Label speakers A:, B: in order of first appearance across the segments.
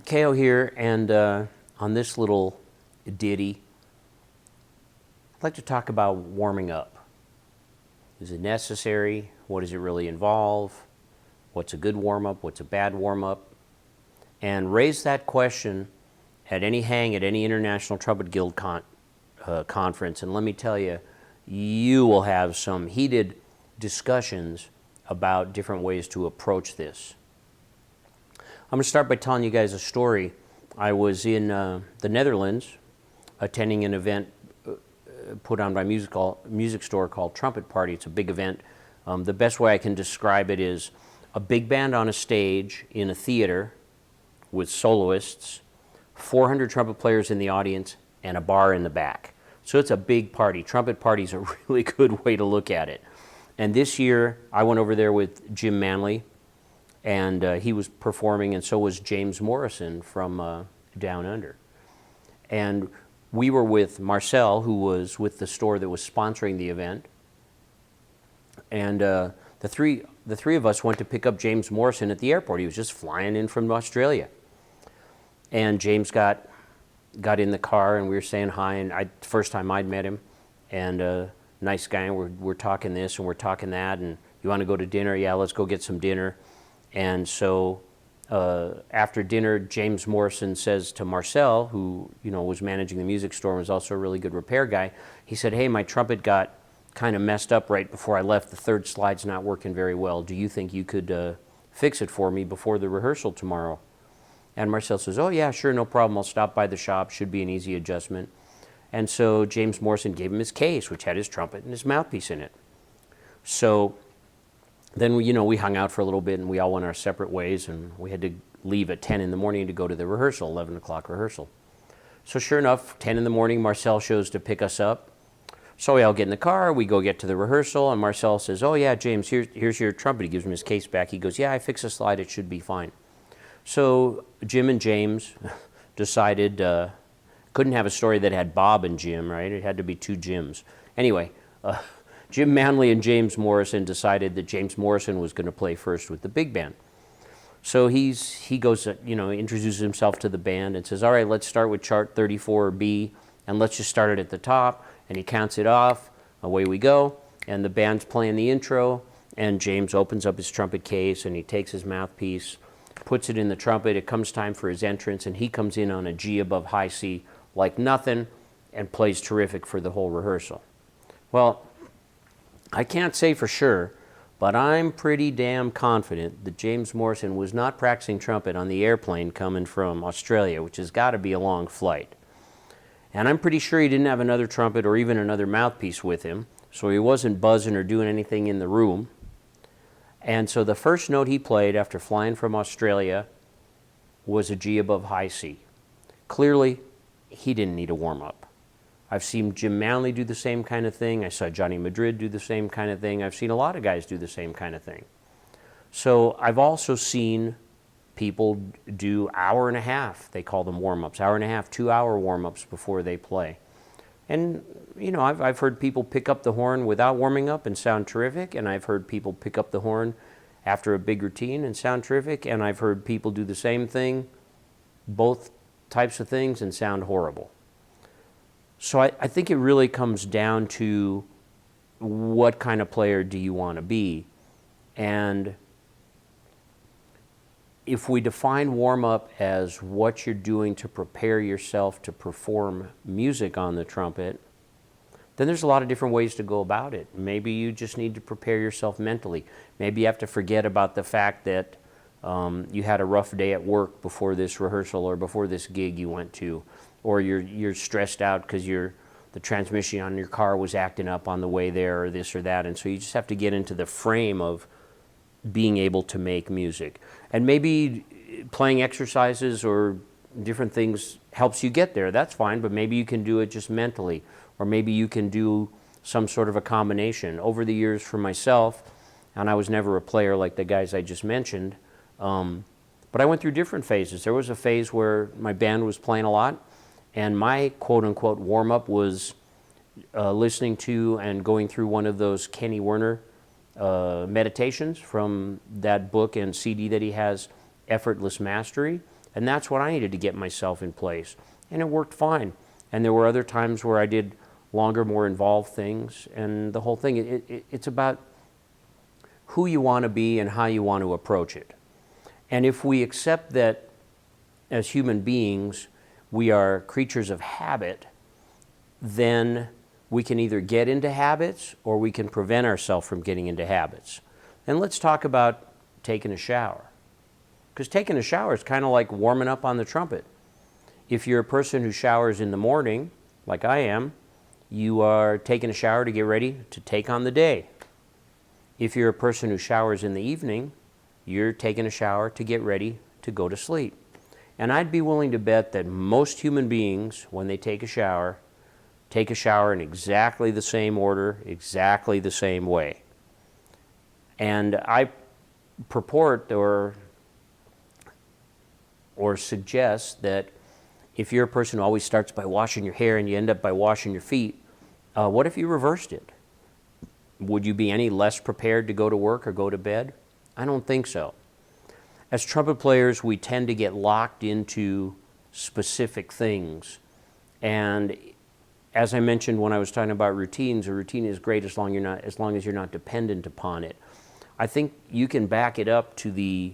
A: Ko here, and on this little ditty, I'd like to talk about warming up. Is it necessary? What does it really involve? What's a good warm-up? What's a bad warm-up? And raise that question at any hang at any International Trumpet Guild conference, and let me tell you, you will have some heated discussions about different ways to approach this. I'm going to start by telling you guys a story. I was in the Netherlands attending an event put on by music store called Trumpet Party. It's a big event. The best way I can describe it is a big band on a stage in a theater with soloists, 400 trumpet players in the audience, and a bar in the back. So it's a big party. Trumpet Party is a really good way to look at it. And this year, I went over there with Jim Manley, and he was performing, and so was James Morrison from Down Under. And we were with Marcel, who was with the store that was sponsoring the event. And the three of us went to pick up James Morrison at the airport. He was just flying in from Australia. And James got in the car, and we were saying hi, and first time I'd met him, and nice guy, and we're talking this and we're talking that, and you want to go to dinner? Yeah, let's go get some dinner. And so after dinner, James Morrison says to Marcel, who was managing the music store and was also a really good repair guy, he said, "Hey, my trumpet got kind of messed up right before I left. The third slide's not working very well. Do you think you could fix it for me before the rehearsal tomorrow?" And Marcel says, "Oh yeah, sure, no problem. I'll stop by the shop. Should be an easy adjustment." And so James Morrison gave him his case, which had his trumpet and his mouthpiece in it. So then we hung out for a little bit, and we all went our separate ways, and we had to leave at 10 in the morning to go to the rehearsal, 11 o'clock rehearsal. So sure enough, 10 in the morning, Marcel shows to pick us up. So we all get in the car, we go get to the rehearsal, and Marcel says, "Oh yeah, James, here's your trumpet." He gives him his case back. He goes, "Yeah, I fixed a slide, it should be fine." So Jim and James decided, couldn't have a story that had Bob and Jim, right? It had to be two Jims. Anyway, Jim Manley and James Morrison decided that James Morrison was going to play first with the big band. So he goes, introduces himself to the band and says, "All right, let's start with chart 34B, and let's just start it at the top." And he counts it off, away we go, and the band's playing the intro, and James opens up his trumpet case, and he takes his mouthpiece, puts it in the trumpet. It comes time for his entrance, and he comes in on a G above high C like nothing and plays terrific for the whole rehearsal. Well, I can't say for sure, but I'm pretty damn confident that James Morrison was not practicing trumpet on the airplane coming from Australia, which has got to be a long flight. And I'm pretty sure he didn't have another trumpet or even another mouthpiece with him, so he wasn't buzzing or doing anything in the room. And so the first note he played after flying from Australia was a G above high C. Clearly, he didn't need a warm-up. I've seen Jim Manley do the same kind of thing. I saw Johnny Madrid do the same kind of thing. I've seen a lot of guys do the same kind of thing. So I've also seen people do hour and a half, they call them warm-ups, hour and a half, 2-hour warm-ups before they play. And, I've heard people pick up the horn without warming up and sound terrific, and I've heard people pick up the horn after a big routine and sound terrific, and I've heard people do the same thing, both types of things, and sound horrible. So I think it really comes down to what kind of player do you want to be. And if we define warm-up as what you're doing to prepare yourself to perform music on the trumpet, then there's a lot of different ways to go about it. Maybe you just need to prepare yourself mentally. Maybe you have to forget about the fact that you had a rough day at work before this rehearsal or before this gig you went to, or you're stressed out because the transmission on your car was acting up on the way there, or this or that, and so you just have to get into the frame of being able to make music. And maybe playing exercises or different things helps you get there. That's fine, but maybe you can do it just mentally, or maybe you can do some sort of a combination. Over the years for myself, and I was never a player like the guys I just mentioned, but I went through different phases. There was a phase where my band was playing a lot, and my quote-unquote warm-up was listening to and going through one of those Kenny Werner meditations from that book and CD that he has, Effortless Mastery. And that's what I needed to get myself in place. And it worked fine. And there were other times where I did longer, more involved things. And the whole thing, it's about who you want to be and how you want to approach it. And if we accept that as human beings, we are creatures of habit, then we can either get into habits or we can prevent ourselves from getting into habits. And let's talk about taking a shower. Because taking a shower is kind of like warming up on the trumpet. If you're a person who showers in the morning, like I am, you are taking a shower to get ready to take on the day. If you're a person who showers in the evening, you're taking a shower to get ready to go to sleep. And I'd be willing to bet that most human beings, when they take a shower in exactly the same order, exactly the same way. And I purport or suggest that if you're a person who always starts by washing your hair and you end up by washing your feet, what if you reversed it? Would you be any less prepared to go to work or go to bed? I don't think so. As trumpet players, we tend to get locked into specific things. And as I mentioned when I was talking about routines, a routine is great as long as you're not dependent upon it. I think you can back it up to the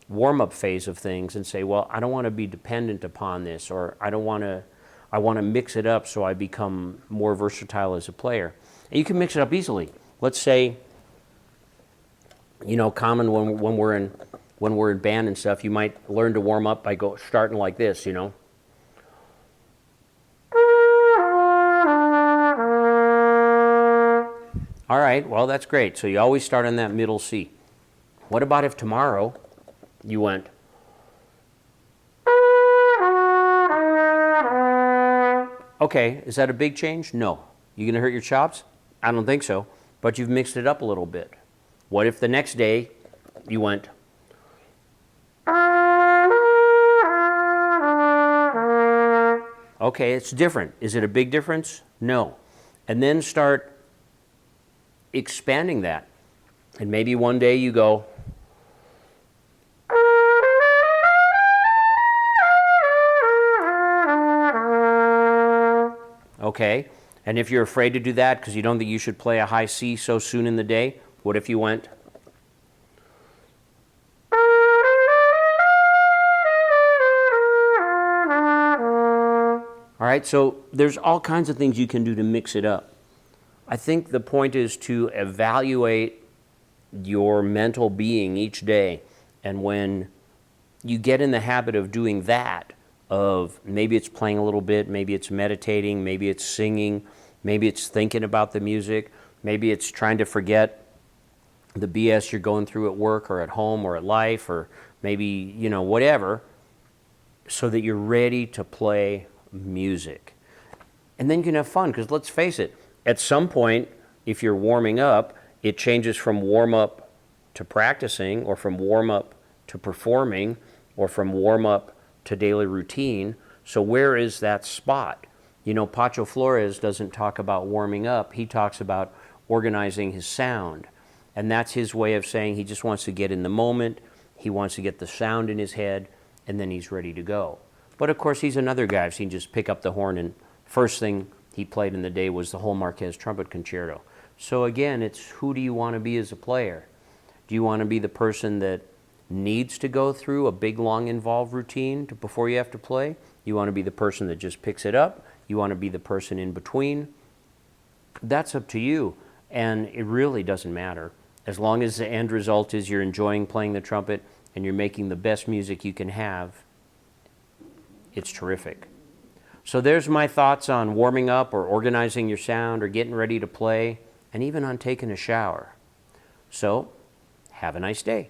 A: warm-up phase of things and say, well, I don't want to be dependent upon this, or I want to mix it up so I become more versatile as a player. And you can mix it up easily. Let's say, common when we're in band and stuff, you might learn to warm up by starting like this, All right, well, that's great. So you always start on that middle C. What about if tomorrow you went, okay, is that a big change? No. You going to hurt your chops? I don't think so, but you've mixed it up a little bit. What if the next day you went, okay, it's different. Is it a big difference? No. And then start expanding that. And maybe one day you go, okay. And if you're afraid to do that because you don't think you should play a high C so soon in the day, what if you went, all right, so there's all kinds of things you can do to mix it up. I think the point is to evaluate your mental being each day. And when you get in the habit of doing that, of maybe it's playing a little bit, maybe it's meditating, maybe it's singing, maybe it's thinking about the music, maybe it's trying to forget the BS you're going through at work or at home or at life, or maybe, whatever, so that you're ready to play music. And then you can have fun, because let's face it, at some point, if you're warming up, it changes from warm-up to practicing, or from warm-up to performing, or from warm-up to daily routine. So where is that spot? Pacho Flores doesn't talk about warming up. He talks about organizing his sound. And that's his way of saying he just wants to get in the moment, he wants to get the sound in his head, and then he's ready to go. But of course, he's another guy. I've seen just pick up the horn, and first thing he played in the day was the whole Marquez Trumpet Concerto. So again, it's who do you want to be as a player? Do you want to be the person that needs to go through a big, long, involved routine before you have to play? You want to be the person that just picks it up? You want to be the person in between? That's up to you, and it really doesn't matter. As long as the end result is you're enjoying playing the trumpet and you're making the best music you can have, it's terrific. So there's my thoughts on warming up or organizing your sound or getting ready to play, and even on taking a shower. So, have a nice day.